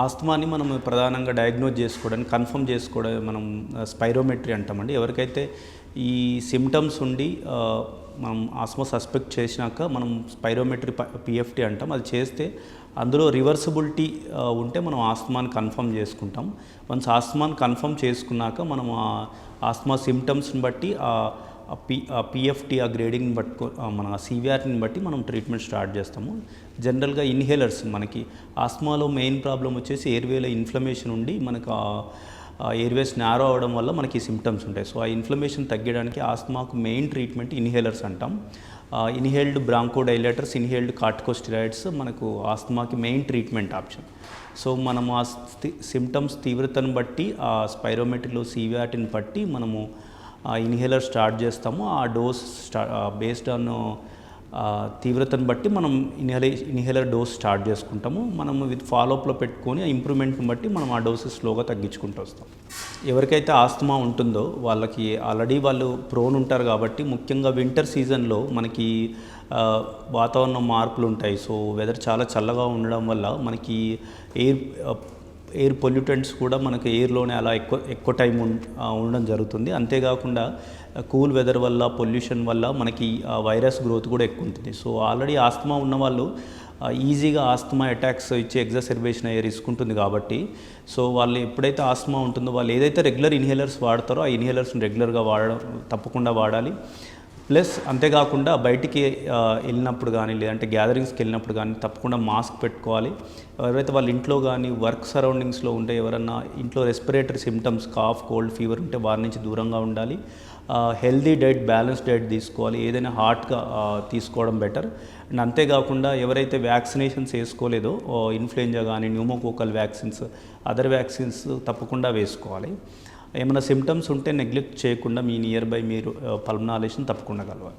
ఆస్తమాని మనం ప్రధానంగా డయాగ్నోజ్ చేసుకోవడానికి కన్ఫర్మ్ చేసుకోవడం మనం స్పైరోమెట్రీ అంటామండి. ఎవరికైతే ఈ సిమ్టమ్స్ ఉండి మనం ఆస్మా సస్పెక్ట్ చేసినాక మనం స్పైరోమెట్రీ పిఎఫ్టీ అంటాం. అది చేస్తే అందులో రివర్సిబిలిటీ ఉంటే మనం ఆస్తమాని కన్ఫర్మ్ చేసుకుంటాం. వన్స్ ఆస్తమాని కన్ఫర్మ్ చేసుకున్నాక మనం ఆస్తమా సిమ్టమ్స్ని బట్టి పిఎఫ్టీ ఆ గ్రేడింగ్ని బట్టి మన సివిఆర్ని బట్టి మనం ట్రీట్మెంట్ స్టార్ట్ చేస్తాము. జనరల్గా ఇన్హేలర్స్ మనకి ఆస్మాలో మెయిన్ ప్రాబ్లం వచ్చేసి ఎయిర్వేలో ఇన్ఫ్లమేషన్ ఉండి మనకు ఎయిర్వేస్ నారో అవడం వల్ల మనకి సిమ్టమ్స్ ఉంటాయి. సో ఆ ఇన్ఫ్లమేషన్ తగ్గడానికి ఆస్మాకు మెయిన్ ట్రీట్మెంట్ ఇన్హేలర్స్ అంటాం. ఇన్హేల్డ్ బ్రాంకోడైలేటర్స్, ఇన్హేల్డ్ కార్టికోస్టెరాయిడ్స్ మనకు ఆస్తమాకి మెయిన్ ట్రీట్మెంట్ ఆప్షన్. సో మనం ఆ సిమ్టమ్స్ తీవ్రతను బట్టి ఆ స్పైరోమెట్రీలో సివిఆర్ని బట్టి మనము ఇన్హేలర్ స్టార్ట్ చేస్తాము. ఆ డోస్ బేస్డ్ ఆన్ తీవ్రతను బట్టి మనం ఇన్హేలర్ డోస్ స్టార్ట్ చేసుకుంటాము. మనం విత్ ఫాలోఅప్లో పెట్టుకొని ఆ ఇంప్రూవ్మెంట్ని బట్టి మనం ఆ డోసెస్ స్లోగా తగ్గించుకుంటూ వస్తాం. ఎవరికైతే ఆస్తమా ఉంటుందో వాళ్ళకి ఆల్రెడీ వాళ్ళు ప్రోన్ ఉంటారు కాబట్టి ముఖ్యంగా వింటర్ సీజన్లో మనకి వాతావరణం మార్పులు ఉంటాయి. సో వెదర్ చాలా చల్లగా ఉండడం వల్ల మనకి ఎయిర్ పొల్యూటెంట్స్ కూడా మనకు ఎయిర్లోనే అలా ఎక్కువ టైం ఉండడం జరుగుతుంది. అంతేకాకుండా కూల్ వెదర్ వల్ల, పొల్యూషన్ వల్ల మనకి వైరస్ గ్రోత్ కూడా ఎక్కువ ఉంటుంది. సో ఆల్రెడీ ఆస్తమా ఉన్న వాళ్ళు ఈజీగా ఆస్తమా అటాక్స్ ఇచ్చే ఎగ్జాసర్బేషన్ అయ్యే రిస్క్ ఉంటుంది కాబట్టి సో వాళ్ళు ఎప్పుడైతే ఆస్తమా ఉంటుందో వాళ్ళు ఏదైతే రెగ్యులర్ ఇన్హేలర్స్ వాడతారో ఆ ఇన్హేలర్స్ని రెగ్యులర్గా తప్పకుండా వాడాలి. ప్లస్ అంతేకాకుండా బయటికి వెళ్ళినప్పుడు కానీ లేదంటే గ్యాదరింగ్స్కి వెళ్ళినప్పుడు కానీ తప్పకుండా మాస్క్ పెట్టుకోవాలి. ఎవరైతే వాళ్ళ ఇంట్లో కానీ వర్క్ సరౌండింగ్స్లో ఉంటే ఎవరన్నా ఇంట్లో respiratory symptoms cough, cold, fever ఉంటే వారి నుంచి దూరంగా ఉండాలి. హెల్దీ డైట్, బ్యాలెన్స్ డైట్ తీసుకోవాలి. ఏదైనా హాట్గా తీసుకోవడం బెటర్. అండ్ అంతేకాకుండా ఎవరైతే వ్యాక్సినేషన్స్ వేసుకోలేదో ఇన్ఫ్లుయెంజా కానీ, న్యూమోకోకల్ వ్యాక్సిన్స్, అదర్ వ్యాక్సిన్స్ తప్పకుండా వేసుకోవాలి. ఏమైనా సిమ్టమ్స్ ఉంటే నెగ్లెక్ట్ చేయకుండా మీ నియర్ బై మీరు పల్మనాలజిస్ట్ని తప్పకుండా కలవాలి.